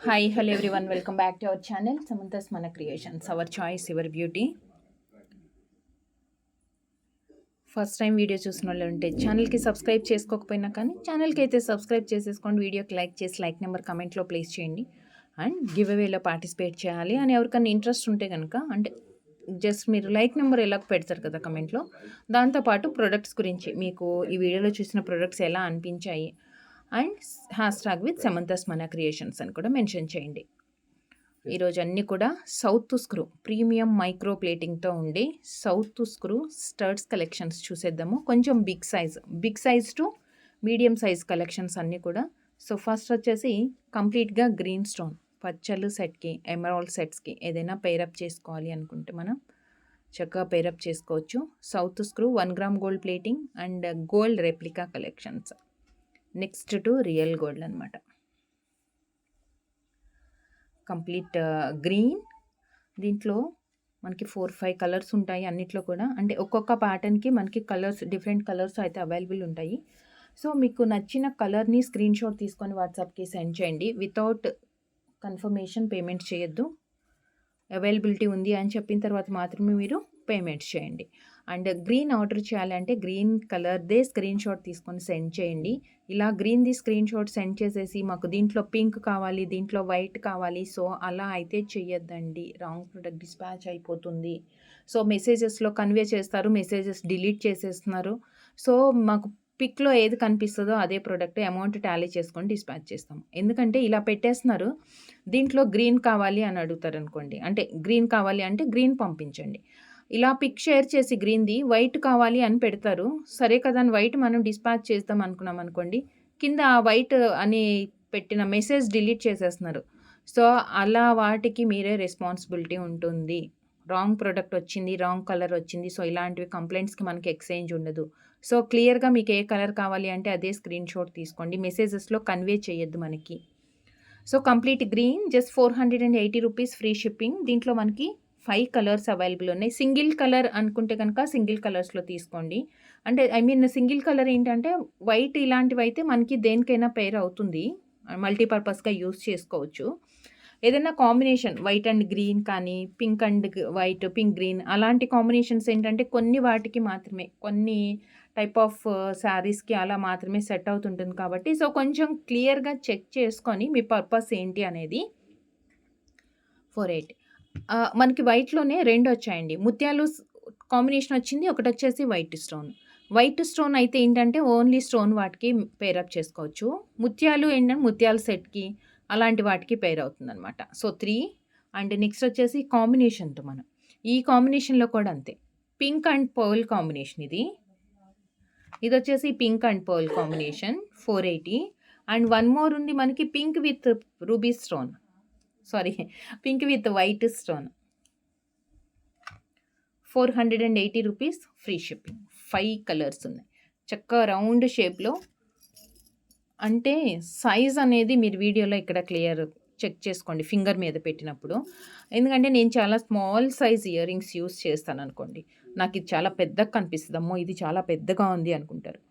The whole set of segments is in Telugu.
Hi, hello everyone. Welcome back to our channel, Samantha's Mana Creations. Our choice, your beauty. First time video చూసిన వాళ్ళు ఉంటే ఛానల్కి సబ్స్క్రైబ్ చేసుకోకపోయినా కానీ ఛానల్కి అయితే సబ్స్క్రైబ్ చేసేసుకోండి. వీడియోకి లైక్ చేసి లైక్ నెంబర్ కమెంట్లో ప్లేస్ చేయండి. అండ్ గివ్ అవేలో పార్టిసిపేట్ చేయాలి అని ఎవరికైనా ఇంట్రెస్ట్ ఉంటే కనుక అంటే జస్ట్ మీరు లైక్ నెంబర్ ఎలా పెడతారు కదా కమెంట్లో, దాంతోపాటు ప్రొడక్ట్స్ గురించి మీకు ఈ వీడియోలో చూసిన ప్రొడక్ట్స్ ఎలా అనిపించాయి అండ్ హ్యాష్ విత్ సమంతాస్ మన క్రియేషన్స్ అని కూడా మెన్షన్ చేయండి. ఈరోజు అన్నీ కూడా సౌత్ స్క్రూ ప్రీమియం మైక్రో ప్లేటింగ్తో ఉండి సౌత్ స్క్రూ స్టర్ట్స్ కలెక్షన్స్ చూసేద్దాము. కొంచెం big size to medium size collections అన్నీ కూడా. సో ఫస్ట్ వచ్చేసి కంప్లీట్గా గ్రీన్ స్టోన్ పచ్చళ్ళు సెట్కి, ఎమరాల్డ్ సెట్స్కి ఏదైనా పేరప్ చేసుకోవాలి అనుకుంటే మనం చక్కగా పేరప్ చేసుకోవచ్చు. South screw 1 gram gold plating and gold replica collections. Next to real gold అనమాట. కంప్లీట్ గ్రీన్, దీంట్లో మనకి 4-5 కలర్స్ ఉంటాయి అన్నిట్లో కూడా. అంటే ఒక్కొక్క ప్యాటర్న్కి మనకి కలర్స్ డిఫరెంట్ కలర్స్ అయితే అవైలబుల్ ఉంటాయి. సో మీకు నచ్చిన కలర్ని స్క్రీన్ షాట్ తీసుకొని వాట్సాప్కి సెండ్ చేయండి. వితౌట్ కన్ఫర్మేషన్ పేమెంట్ చేయొద్దు. అవైలబిలిటీ ఉంది అని చెప్పిన తర్వాత మాత్రమే మీరు పేమెంట్ చేయండి. అండ్ గ్రీన్ ఆర్డర్ చేయాలంటే గ్రీన్ కలర్దే స్క్రీన్ షాట్ తీసుకొని సెండ్ చేయండి. ఇలా గ్రీన్ది స్క్రీన్ షాట్ సెండ్ చేసేసి మాకు దీంట్లో పింక్ కావాలి, దీంట్లో వైట్ కావాలి, సో అలా అయితే చెయ్యొద్దండి. రాంగ్ ప్రొడక్ట్ డిస్పాచ్ అయిపోతుంది. సో మెసేజెస్లో కన్వే చేస్తారు, మెసేజెస్ డిలీట్ చేసేస్తున్నారు. సో మాకు పిక్లో ఏది కనిపిస్తుందో అదే ప్రోడక్ట్ అమౌంట్ టాలీ చేసుకొని డిస్పాచ్ చేస్తాం. ఎందుకంటే ఇలా పెట్టేస్తున్నారు. దీంట్లో గ్రీన్ కావాలి అని అడుగుతారు అనుకోండి, అంటే గ్రీన్ కావాలి అంటే గ్రీన్ పంపించండి. ఇలా పిక్ షేర్ చేసి గ్రీన్ది వైట్ కావాలి అని పెడతారు. సరే కదా అని వైట్ మనం డిస్పాచ్ చేద్దాం అనుకున్నాం అనుకోండి, కింద ఆ వైట్ అని పెట్టిన మెసేజ్ డిలీట్ చేసేస్తున్నారు. సో అలా వాటికి మీరే రెస్పాన్సిబిలిటీ ఉంటుంది. రాంగ్ ప్రోడక్ట్ వచ్చింది, రాంగ్ కలర్ వచ్చింది, సో ఇలాంటివి కంప్లైంట్స్కి మనకి ఎక్స్చేంజ్ ఉండదు. సో క్లియర్గా మీకు ఏ కలర్ కావాలి అంటే అదే స్క్రీన్ షాట్ తీసుకోండి. మెసేజెస్లో కన్వే చేయొద్దు మనకి. So complete green just 480 rupees free shipping. దీంట్లో మనకి 5 కలర్స్ అవైలబుల్ ఉన్నాయి. సింగిల్ కలర్ అనుకుంటే కనుక సింగిల్ కలర్స్లో తీసుకోండి. అంటే సింగిల్ కలర్ ఏంటంటే వైట్ ఇలాంటివి అయితే మనకి దేనికైనా పేర్ అవుతుంది, మల్టీపర్పస్గా యూస్ చేసుకోవచ్చు. ఏదైనా కాంబినేషన్ వైట్ అండ్ గ్రీన్ కానీ pink and white, pink green అలాంటి కాంబినేషన్స్ ఏంటంటే కొన్ని వాటికి మాత్రమే, కొన్ని టైప్ ఆఫ్ శారీస్కి అలా మాత్రమే సెట్ అవుతుంటుంది. కాబట్టి సో కొంచెం క్లియర్గా చెక్ చేసుకొని మీ పర్పస్ ఏంటి అనేది. 480 మనకి వైట్లోనే 2 వచ్చాయండి. ముత్యాలు కాంబినేషన్ వచ్చింది, ఒకటి వచ్చేసి వైట్ స్టోన్. వైట్ స్టోన్ అయితే ఏంటంటే ఓన్లీ స్టోన్ వాటికి పేరప్ చేసుకోవచ్చు. ముత్యాలు ఏంటంటే ముత్యాల సెట్కి అలాంటి వాటికి పేర్ అవుతుందన్నమాట. సో 3. అండ్ నెక్స్ట్ వచ్చేసి కాంబినేషన్తో మనం ఈ కాంబినేషన్లో కూడా అంతే, పింక్ అండ్ పర్ల్ కాంబినేషన్ ఇది వచ్చేసి pink and pearl combination 480. And one more ఉంది మనకి pink with ruby stone, sorry pink with white stone, 480 rupees free shipping. 5 colours ఉన్నాయి చక్కగా రౌండ్ షేప్లో. అంటే సైజ్ అనేది మీరు వీడియోలో ఇక్కడ క్లియర్ చెక్ చేసుకోండి ఫింగర్ మీద పెట్టినప్పుడు. ఎందుకంటే నేను చాలా small size ear rings use చేస్తాను అనుకోండి, నాకు ఇది చాలా పెద్దగా కనిపిస్తుంది, అమ్మో ఇది చాలా పెద్దగా ఉంది అనుకుంటారు.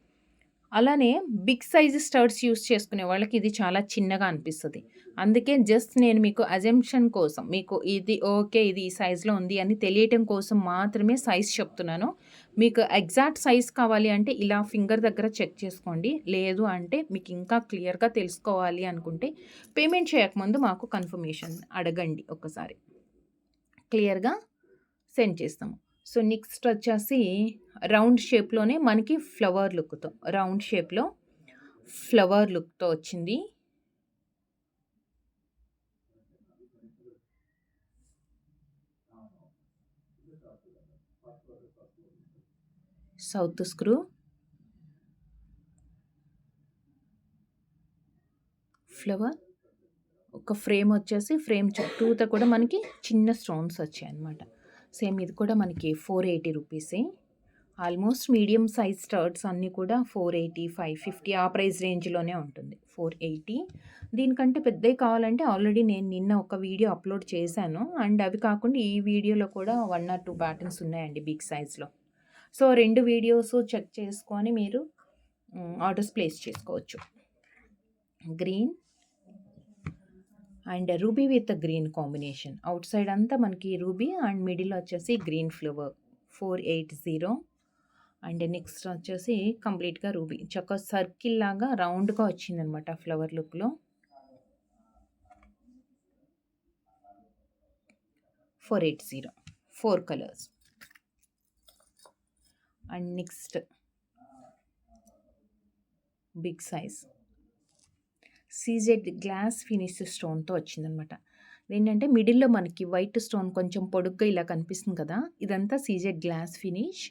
అలానే బిగ్ సైజ్ స్టర్ట్స్ యూస్ చేసుకునే వాళ్ళకి ఇది చాలా చిన్నగా అనిపిస్తుంది. అందుకే జస్ట్ నేను మీకు అజంప్షన్ కోసం, మీకు ఇది ఓకే ఇది ఈ సైజులో ఉంది అని తెలియటం కోసం మాత్రమే సైజ్ చెప్తున్నాను. మీకు ఎగ్జాక్ట్ సైజ్ కావాలి అంటే ఇలా ఫింగర్ దగ్గర చెక్ చేసుకోండి. లేదు అంటే మీకు ఇంకా క్లియర్గా తెలుసుకోవాలి అనుకుంటే పేమెంట్ చేయకముందు మాకు కన్ఫర్మేషన్ అడగండి, ఒకసారి క్లియర్గా సెండ్ చేస్తాము. సో నెక్స్ట్ వచ్చేసి రౌండ్ షేప్లోనే మనకి ఫ్లవర్ లుక్తో, రౌండ్ షేప్లో ఫ్లవర్ లుక్తో వచ్చింది. సౌత్ స్క్రూ ఫ్లవర్, ఒక ఫ్రేమ్ వచ్చేసి ఫ్రేమ్ చుట్టూతో కూడా మనకి చిన్న స్టోన్స్ వచ్చాయి అన్నమాట. సేమ్ ఇది కూడా మనకి 480 రూపీసే. ఆల్మోస్ట్ మీడియం సైజ్ స్టర్ట్స్ అన్నీ కూడా 480, 550 ఆ ప్రైస్ రేంజ్లోనే ఉంటుంది. 480. దీనికంటే పెద్దవి కావాలంటే ఆల్రెడీ నేను నిన్న ఒక వీడియో అప్లోడ్ చేశాను. అండ్ అవి కాకుండా ఈ వీడియోలో కూడా 1 or 2 ప్యాటర్న్స్ ఉన్నాయండి బిగ్ సైజ్లో. సో 2 వీడియోస్ చెక్ చేసుకొని మీరు ఆర్డర్స్ ప్లేస్ చేసుకోవచ్చు. Green and ruby with green combination. Out side అంతా మనకి రూబీ అండ్ మిడిల్ వచ్చేసి గ్రీన్ ఫ్లవర్ 480. అండ్ నెక్స్ట్ వచ్చేసి కంప్లీట్‌గా రూబీ. చక్క సర్కిల్ లాగా రౌండ్‌గా వచ్చిందనమాట ఫ్లవర్ లుక్‌లో. 480. 4 colours. And next big size CZ glass finish స్టోన్‌తో వచ్చిందనమాట. ఇదేంటంటే మిడిల్‌లో మనకి వైట్ స్టోన్ కొంచెం పొడుగ్గా ఇలా కనిపిస్తుంది కదా! ఇదంతా సీజెడ్ గ్లాస్ ఫినిష్.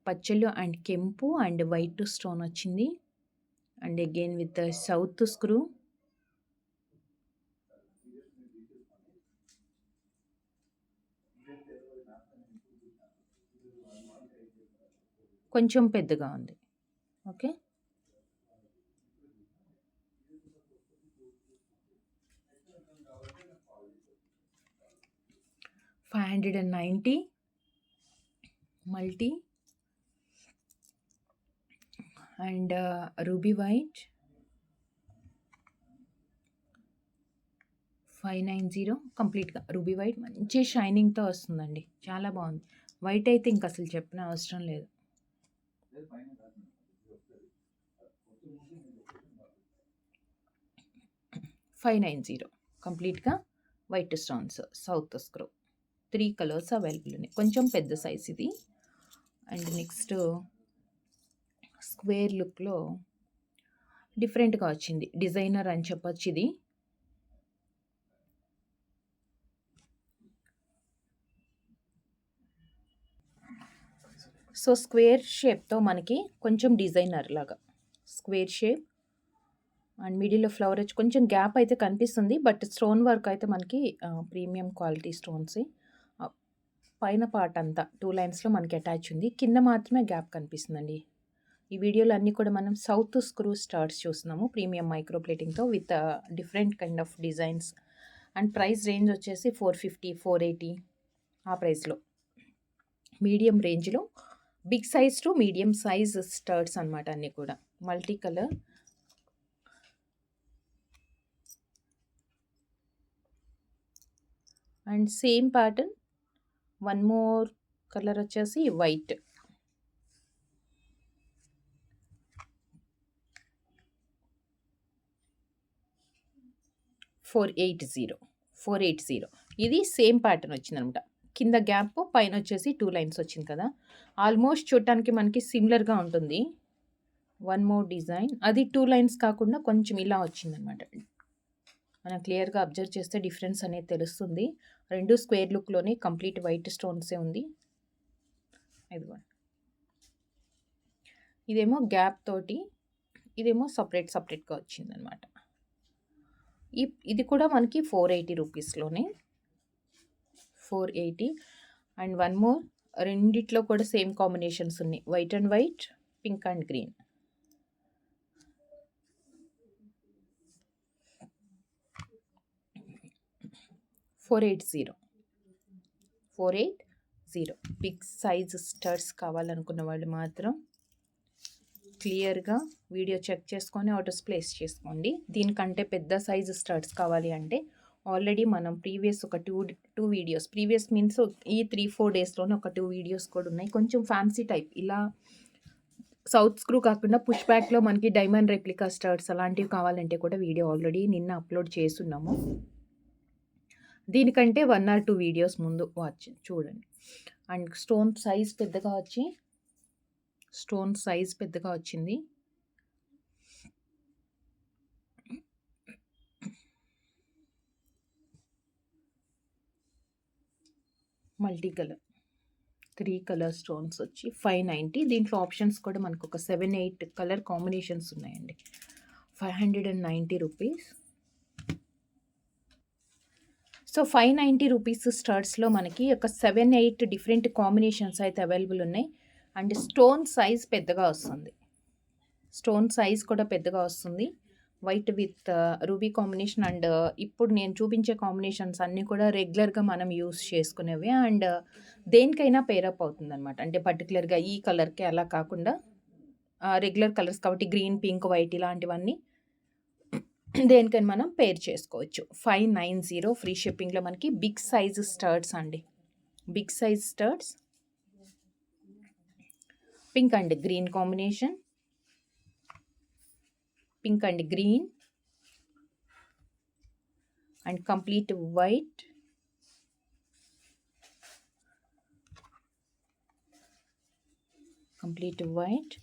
పచ్చలు అండ్ కెంపు అండ్ వైట్ స్టోన్ వచ్చింది. And again with south screw. కొంచెం పెద్దగా ఉంది. Okay. $590 multi and ruby white 590 కంప్లీట్‌గా రూబీ వైట్ మంచి షైనింగ్‌తో వస్తుందండి. చాలా బాగుంది. వైట్ అయితే ఇంక అసలు చెప్పిన అవసరం లేదు. 590 కంప్లీట్‌గా white stones south screw. 3 colours available ఉన్నాయి. కొంచెం పెద్ద సైజ్ ఇది. అండ్ నెక్స్ట్ స్క్వేర్ లుక్‌లో డిఫరెంట్‌గా వచ్చింది. డిజైనర్ అని చెప్పొచ్చు ఇది. సో, స్క్వేర్ షేప్‌తో మనకి కొంచెం డిజైనర్ లాగా స్క్వేర్ షేప్ అండ్ మిడిల్‌లో ఫ్లవర్ వచ్చి కొంచెం గ్యాప్ అయితే కనిపిస్తుంది. బట్ స్టోన్ వర్క్ అయితే మనకి ప్రీమియం క్వాలిటీ స్టోన్సే. పైన పార్ట్ అంతా 2 లైన్స్‌లో మనకి అటాచ్ ఉంది. కింద మాత్రమే గ్యాప్ కనిపిస్తుందండి. ఈ వీడియోలో అన్నీ కూడా మనం సౌత్ స్క్రూ స్టార్ట్స్ చూస్తున్నాము. ప్రీమియం మైక్రో ప్లేటింగ్‌తో with different kind of designs. And price range వచ్చేసి 450, 480 ఆ ప్రైస్‌లో. మీడియం రేంజ్‌లో big size to medium size studs అనమాట అన్నీ కూడా. Multi colour. And same pattern one more colour వచ్చేసి వైట్. $480. ఇది సేమ్ ప్యాటర్న్ వచ్చిందనమాట. కింద గ్యాప్ పైన వచ్చేసి 2 లైన్స్ వచ్చింది కదా! ఆల్మోస్ట్ చూడటానికి మనకి సిమిలర్‌గా ఉంటుంది. వన్ మోర్ డిజైన్ అది 2 లైన్స్ కాకుండా కొంచెం ఇలా వచ్చిందనమాట. మనం క్లియర్‌గా అబ్జర్వ్ చేస్తే డిఫరెన్స్ అనేది తెలుస్తుంది. 2 స్క్వేర్ లుక్‌లోనే కంప్లీట్ వైట్ స్టోన్సే ఉంది. ఇదిగోండి. ఇదేమో గ్యాప్ తోటి, ఇదేమో సెపరేట్‌గా వచ్చిందనమాట. ఇది కూడా మనకి 480 రూపీస్‌లోనే. 480 అండ్ వన్ మోర్ రెండిట్లో కూడా సేమ్ కాంబినేషన్స్ ఉన్నాయి. White and white, pink and green. $480 big size studs కావాలనుకున్న వాళ్ళు మాత్రం క్లియర్‌గా వీడియో చెక్ చేసుకొని ఆర్డర్స్ ప్లేస్ చేసుకోండి. దీనికంటే పెద్ద సైజ్ స్టర్ట్స్ కావాలి అంటే ఆల్రెడీ మనం ప్రీవియస్ ఒక టూ వీడియోస్, ప్రీవియస్ మీన్స్ ఈ 3-4 డేస్‌లోనే ఒక 2 వీడియోస్ కూడా ఉన్నాయి. కొంచెం ఫ్యాన్సీ టైప్ ఇలా సౌత్ స్క్రూ కాకుండా పుష్ బ్యాక్‌లో మనకి డైమండ్ రెప్లికా స్టర్ట్స్ అలాంటివి కావాలంటే కూడా వీడియో ఆల్రెడీ నిన్న అప్లోడ్ చేసున్నాము. దీనికంటే 1 or 2 వీడియోస్ ముందు చూడండి. అండ్ స్టోన్ సైజ్ పెద్దగా వచ్చింది. మల్టీ కలర్ 3 కలర్ స్టోన్స్ వచ్చి 590. దీంట్లో ఆప్షన్స్ కూడా మనకు ఒక 7-8 కలర్ కాంబినేషన్స్ ఉన్నాయండి. 590 రూపీస్. సో 590 రూపీస్ స్టర్ట్స్లో మనకి ఒక 7-8 డిఫరెంట్ కాంబినేషన్స్ అయితే అవైలబుల్ ఉన్నాయి. అండ్ స్టోన్ సైజ్ పెద్దగా వస్తుంది. స్టోన్ సైజ్ కూడా పెద్దగా వస్తుంది. White with ruby combination and ఇప్పుడు నేను చూపించే కాంబినేషన్స్ అన్నీ కూడా రెగ్యులర్గా మనం యూస్ చేసుకునేవి అండ్ దేనికైనా పేరప్ అవుతుందన్నమాట. అంటే పర్టికులర్గా ఈ కలర్కి అలా కాకుండా రెగ్యులర్ కలర్స్ కాబట్టి గ్రీన్, పింక్, వైట్ ఇలాంటివన్నీ దేనికని మనం పేర్ చేసుకోవచ్చు. 590 ఫ్రీ షిప్పింగ్లో మనకి బిగ్ సైజ్ స్టర్ట్స్ అండి. Big size studs pink and green combination, pink and green and complete white, complete white.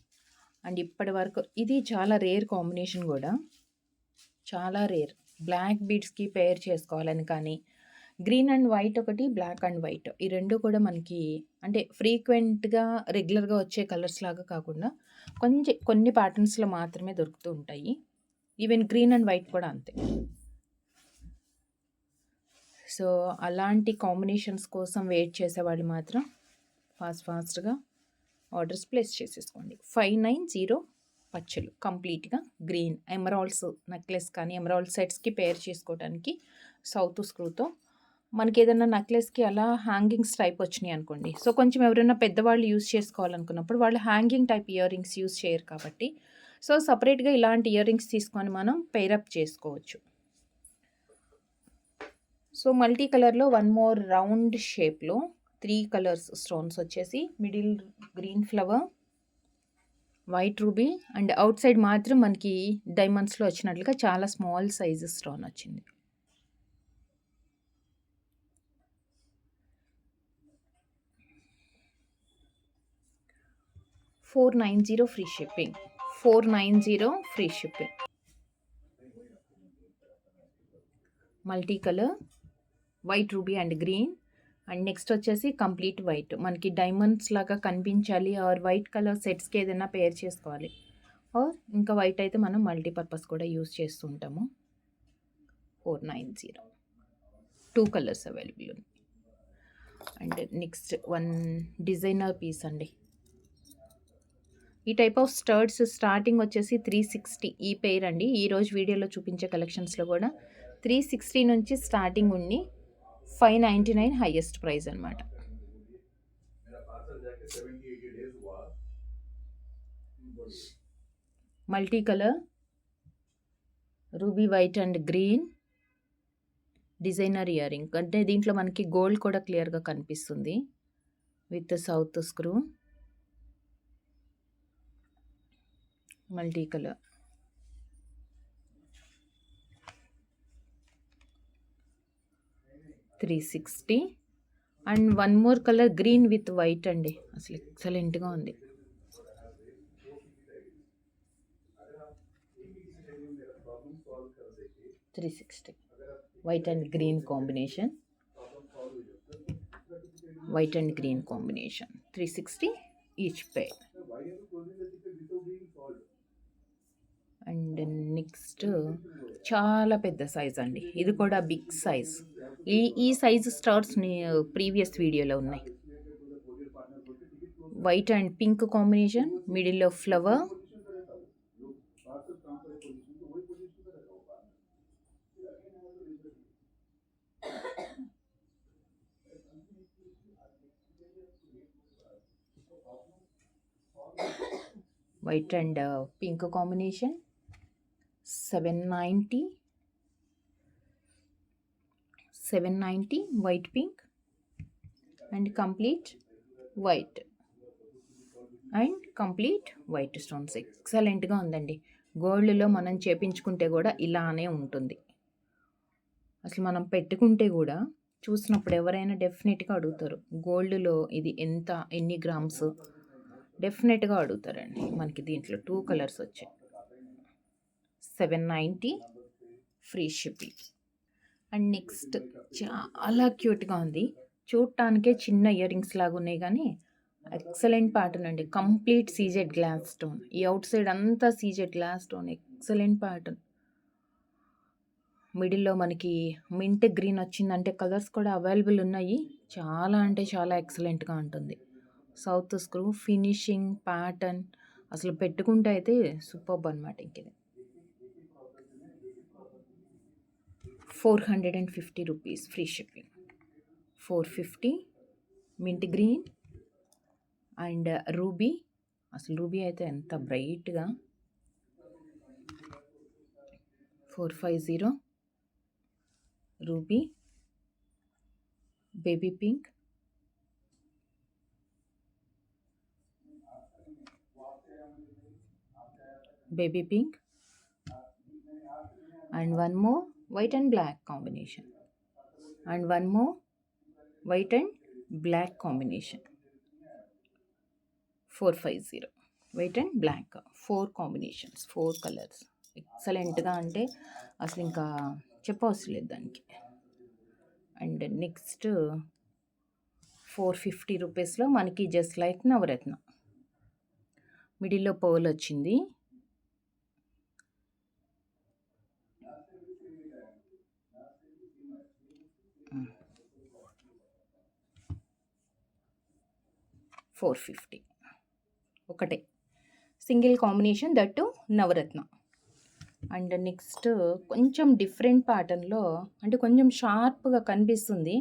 And ఇప్పటి వరకు ఇది చాలా రేర్ కాంబినేషన్ కూడా, చాలా రేర్. బ్లాక్ బీడ్స్కి పేర్ చేసుకోవాలని కానీ, గ్రీన్ అండ్ వైట్ ఒకటి, బ్లాక్ అండ్ వైట్ ఈ రెండు కూడా మనకి అంటే ఫ్రీక్వెంట్గా రెగ్యులర్గా వచ్చే కలర్స్ లాగా కాకుండా కొన్ని ప్యాటర్న్స్లో మాత్రమే దొరుకుతూ ఉంటాయి. ఈవెన్ గ్రీన్ అండ్ వైట్ కూడా అంతే. సో అలాంటి కాంబినేషన్స్ కోసం వెయిట్ చేసేవాళ్ళు మాత్రం ఫాస్ట్గా ఆర్డర్స్ ప్లేస్ చేసేసుకోండి. 590 పచ్చలు కంప్లీట్గా గ్రీన్ ఎమరాల్డ్స్ నెక్లెస్ కానీ ఎమరాల్డ్ సెట్స్కి పేర్ చేసుకోవడానికి సౌత్ స్క్రూతో. మనకి ఏదైనా నెక్లెస్కి అలా హ్యాంగింగ్స్ టైప్ వచ్చినాయి అనుకోండి, సో కొంచెం ఎవరైనా పెద్దవాళ్ళు యూస్ చేసుకోవాలనుకున్నప్పుడు వాళ్ళు hanging type ear rings use చేయరు కాబట్టి, సో సపరేట్గా ఇలాంటి ఇయర్ రింగ్స్ తీసుకొని మనం పేరప్ చేసుకోవచ్చు. సో మల్టీ కలర్లో వన్ మోర్ రౌండ్ షేప్లో 3 కలర్స్ స్టోన్స్ వచ్చేసి, middle green flower, white ruby and out side మాత్రం మనకి డైమండ్స్లో వచ్చినట్లుగా చాలా స్మాల్ సైజ్ స్టోన్ వచ్చింది. $490 free shipping. 490 free shipping. Multi colour white ruby and green and next వచ్చేసి కంప్లీట్ వైట్. మనకి డైమండ్స్ లాగా కనిపించాలి ఆర్ వైట్ కలర్ సెట్స్కి ఏదైనా పేర్ చేసుకోవాలి, ఆర్ ఇంకా వైట్ అయితే మనం మల్టీపర్పస్ కూడా యూస్ చేస్తుంటాము. 490 2 కలర్స్ అవైలబుల్ ఉంది. And next one designer piece అండి. ఈ టైప్ ఆఫ్ స్టర్ట్స్ స్టార్టింగ్ వచ్చేసి 360 ఈ పేర్ అండి. ఈరోజు వీడియోలో చూపించే కలెక్షన్స్లో కూడా 360 నుంచి స్టార్టింగ్ ఉండి 599 హైయెస్ట్ ప్రైస్ అనమాట. Multi colour ruby white and green designer ear ring, అంటే దీంట్లో మనకి గోల్డ్ కూడా క్లియర్గా కనిపిస్తుంది with south screw. Multi colour $360 and one more colour green with white అండి. అసలు ఎక్సలెంట్గా ఉంది. $360 white and green combination, white and green combination 360 each pair. And next చాలా పెద్ద సైజ్ అండి, ఇది కూడా బిగ్ సైజ్. ఈ సైజ్ స్టార్స్ ప్రీవియస్ వీడియోలో ఉన్నాయి. వైట్ అండ్ పింక్ కాంబినేషన్, మిడిల్లో flower, white and pink combination 790 white pink and complete white and complete white stones. ఎక్సలెంట్గా ఉందండి. గోల్డ్లో మనం చేపించుకుంటే కూడా ఇలానే ఉంటుంది. అసలు మనం పెట్టుకుంటే కూడా చూసినప్పుడు ఎవరైనా డెఫినెట్గా అడుగుతారు, గోల్డ్లో ఇది ఎంత, ఎన్ని గ్రామ్స్, డెఫినెట్గా అడుగుతారండి. మనకి దీంట్లో 2 కలర్స్ వచ్చాయి. 790 ఫ్రీ షిప్పింగ్. అండ్ నెక్స్ట్ చాలా క్యూట్గా ఉంది, చూడటానికే చిన్న ఇయర్ రింగ్స్ లాగా ఉన్నాయి కానీ ఎక్సలెంట్ ప్యాటర్న్ అండి. కంప్లీట్ సీజెడ్ గ్లాస్ స్టోన్, ఈ అవుట్ సైడ్ అంతా CZ glass stone, excellent pattern. మిడిల్లో మనకి మింట్ గ్రీన్ వచ్చిందంటే కలర్స్ కూడా అవైలబుల్ ఉన్నాయి. చాలా అంటే చాలా ఎక్సలెంట్గా ఉంటుంది. సౌత్ స్క్రూ ఫినిషింగ్ ప్యాటర్న్ అసలు పెట్టుకుంటే అయితే సూపర్బ్ అనమాట. ఇంకేది 450 rupees free shipping. 450 mint green and ruby. అసలు రూబీ అయితే ఎంత బ్రైట్గా 450, ruby, baby pink, and one more white and black combination, and one more white and black combination. 450 white and black, 4 combinations, 4 colors. ఎక్సలెంట్గా అంటే అసలు ఇంకా చెప్పవసరం లేదు దానికి. అండ్ నెక్స్ట్ 450 రూపీస్లో మనకి జస్ట్ లైక్ నవరత్న, మిడిల్లో పర్ల్ వచ్చింది. $450 ఒకటే single combination, that Navaratna. And next కొంచెం డిఫరెంట్ ప్యాటర్న్లో, అంటే కొంచెం షార్ప్గా కనిపిస్తుంది.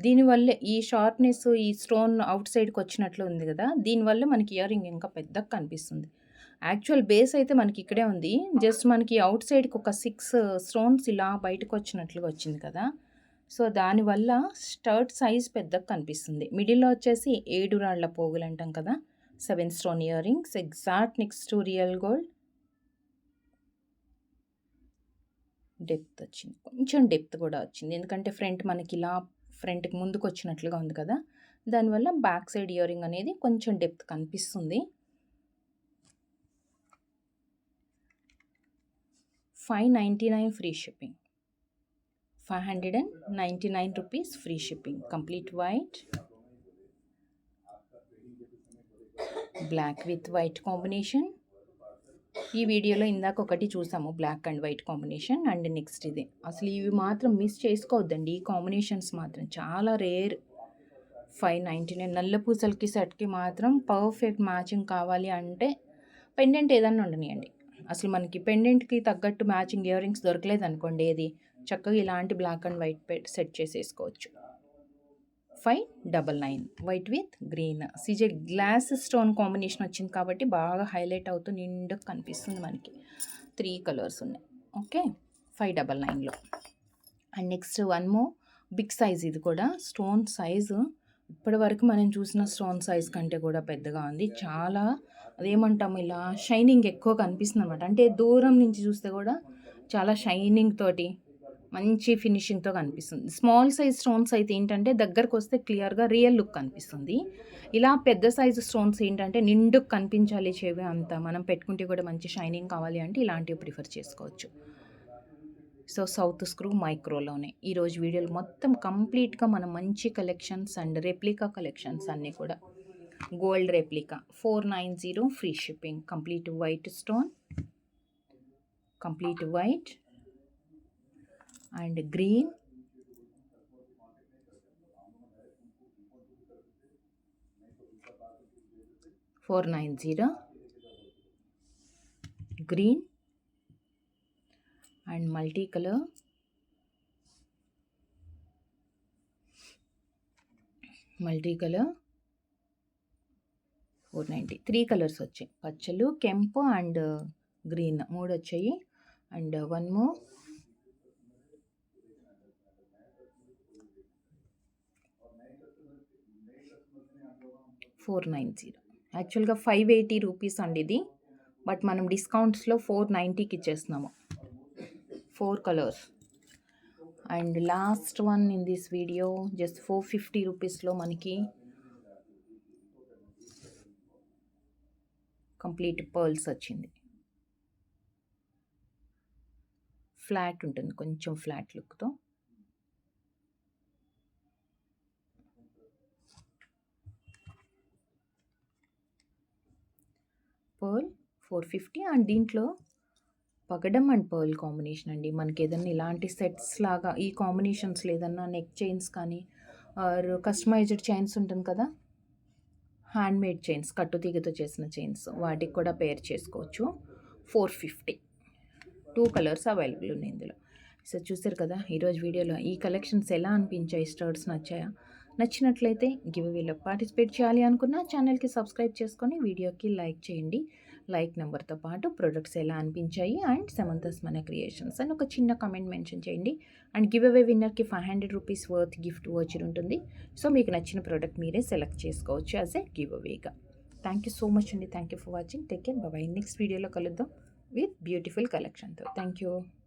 దీనివల్ల ఈ షార్ప్నెస్, ఈ స్టోన్ అవుట్ సైడ్కి వచ్చినట్లు ఉంది కదా, దీనివల్ల మనకి ఇయర్ రింగ్ ఇంకా పెద్దగా కనిపిస్తుంది. యాక్చువల్ బేస్ అయితే మనకి ఇక్కడే ఉంది, జస్ట్ మనకి అవుట్ సైడ్కి ఒక 6 స్టోన్స్ ఇలా బయటకు వచ్చినట్లుగా వచ్చింది కదా, సో దానివల్ల స్టర్ట్ సైజ్ పెద్దగా కనిపిస్తుంది. మిడిల్లో వచ్చేసి 7 రాళ్ల పోగులు అంటాం కదా, 7 stone ear rings exact next to real gold. Depth వచ్చింది, కొంచెం డెప్త్ కూడా వచ్చింది, ఎందుకంటే ఫ్రంట్ మనకి ఇలా ఫ్రంట్కి ముందుకు వచ్చినట్లుగా ఉంది కదా, దానివల్ల బ్యాక్ సైడ్ ఇయర్ రింగ్ అనేది కొంచెం డెప్త్ కనిపిస్తుంది. 599 free shipping, 599 rupees free shipping. Complete white, black with white combination. ఈ వీడియోలో ఇందాక ఒకటి చూసాము, black and white combination. And next ఇది అసలు ఇవి మాత్రం మిస్ చేసుకోవద్దండి, ఈ కాంబినేషన్స్ మాత్రం చాలా రేర్. 599 నల్ల పూసలకి సెట్కి మాత్రం పర్ఫెక్ట్ మ్యాచింగ్ కావాలి అంటే పెండెంట్ ఏదన్నా ఉండనియండి. అసలు మనకి పెండెంట్కి తగ్గట్టు మ్యాచింగ్ ఇయర్ రింగ్స్ దొరకలేదు అనుకోండి, ఏది చక్కగా ఇలాంటి బ్లాక్ అండ్ వైట్ సెట్ చేసేసుకోవచ్చు. 599 white with green CJ glass stone combination వచ్చింది కాబట్టి బాగా హైలైట్ అవుతూ నిండుగా కనిపిస్తుంది. మనకి 3 కలర్స్ ఉన్నాయి. ఓకే, 599లో. And next one more big size, ఇది కూడా స్టోన్ సైజు ఇప్పటి వరకు మనం చూసిన స్టోన్ సైజ్ కంటే కూడా పెద్దగా ఉంది. చాలా అదేమంటాము, ఇలా షైనింగ్ ఎక్కువ కనిపిస్తుంది అనమాట. అంటే దూరం నుంచి చూస్తే కూడా చాలా షైనింగ్ తోటి మంచి ఫినిషింగ్తో కనిపిస్తుంది. స్మాల్ సైజ్ స్టోన్స్ అయితే ఏంటంటే దగ్గరకు వస్తే క్లియర్గా రియల్ లుక్ కనిపిస్తుంది. ఇలా పెద్ద సైజు స్టోన్స్ ఏంటంటే నిండుకు కనిపించాలి చెవి అంతా, మనం పెట్టుకుంటే కూడా మంచి షైనింగ్ కావాలి అంటే ఇలాంటివి ప్రిఫర్ చేసుకోవచ్చు. సో సౌత్ స్క్రూ మైక్రోలోనే ఈరోజు వీడియోలు మొత్తం కంప్లీట్గా మనం మంచి కలెక్షన్స్ అండ్ రెప్లికా కలెక్షన్స్ అన్నీ కూడా. Gold replica 490 free shipping, complete white stone, complete white and green, $490 green and multicolor, $490. 3 colours వచ్చాయి, పచ్చలు, కెంపు అండ్ గ్రీన్, 3 వచ్చాయి. And one more $490. యాక్చువల్గా 580 రూపీస్ అండి ఇది, బట్ మనం డిస్కౌంట్స్లో 490కి ఇచ్చేస్తున్నాము. 4 colours. And last one in this video just 450 రూపీస్లో మనకి కంప్లీట్ పర్ల్స్ వచ్చింది. ఫ్లాట్ ఉంటుంది, కొంచెం ఫ్లాట్ లుక్తో. పర్ల్ 450. అండ్ దీంట్లో పగడం అండ్ పర్ల్ కాంబినేషన్ అండి. మనకి ఏదన్నా ఇలాంటి సెట్స్ లాగా ఈ కాంబినేషన్స్ ఏదన్నా నెక్ చైన్స్ కానీ ఆర్ కస్టమైజ్డ్ చైన్స్ ఉంటుంది కదా, హ్యాండ్మేడ్ చైన్స్, కట్టుతీగతో చేసిన చైన్స్, వాటికి కూడా పేర్ చేసుకోవచ్చు. 450. 2 కలర్స్ అవైలబుల్ ఉన్నాయి ఇందులో. సో చూసారు కదా ఈరోజు వీడియోలో ఈ కలెక్షన్స్ ఎలా అనిపించాయి, స్టర్ట్స్ నచ్చాయా? నచ్చినట్లయితే గివ్ అవేలో పార్టిసిపేట్ చేయాలి అనుకున్న ఛానల్కి సబ్స్క్రైబ్ చేసుకొని వీడియోకి లైక్ చేయండి. లైక్ నెంబర్తో పాటు ప్రొడక్ట్స్ ఎలా అనిపించాయి అండ్ సమంతస్ మన క్రియేషన్స్ అని ఒక చిన్న కామెంట్ మెన్షన్ చేయండి. అండ్ గివ్ అవే విన్నర్కి 500 రూపీస్ వర్త్ గిఫ్ట్ వోచర్ ఉంటుంది. సో మీకు నచ్చిన ప్రోడక్ట్ మీరే సెలెక్ట్ చేసుకోవచ్చు యాజ్ ఏ గివ్ అవేగా. థ్యాంక్ యూ సో మచ్ అండి. Thank you for watching. Take care. Bye. Next వీడియోలో కలుద్దాం విత్ బ్యూటిఫుల్ కలెక్షన్తో. Thank you.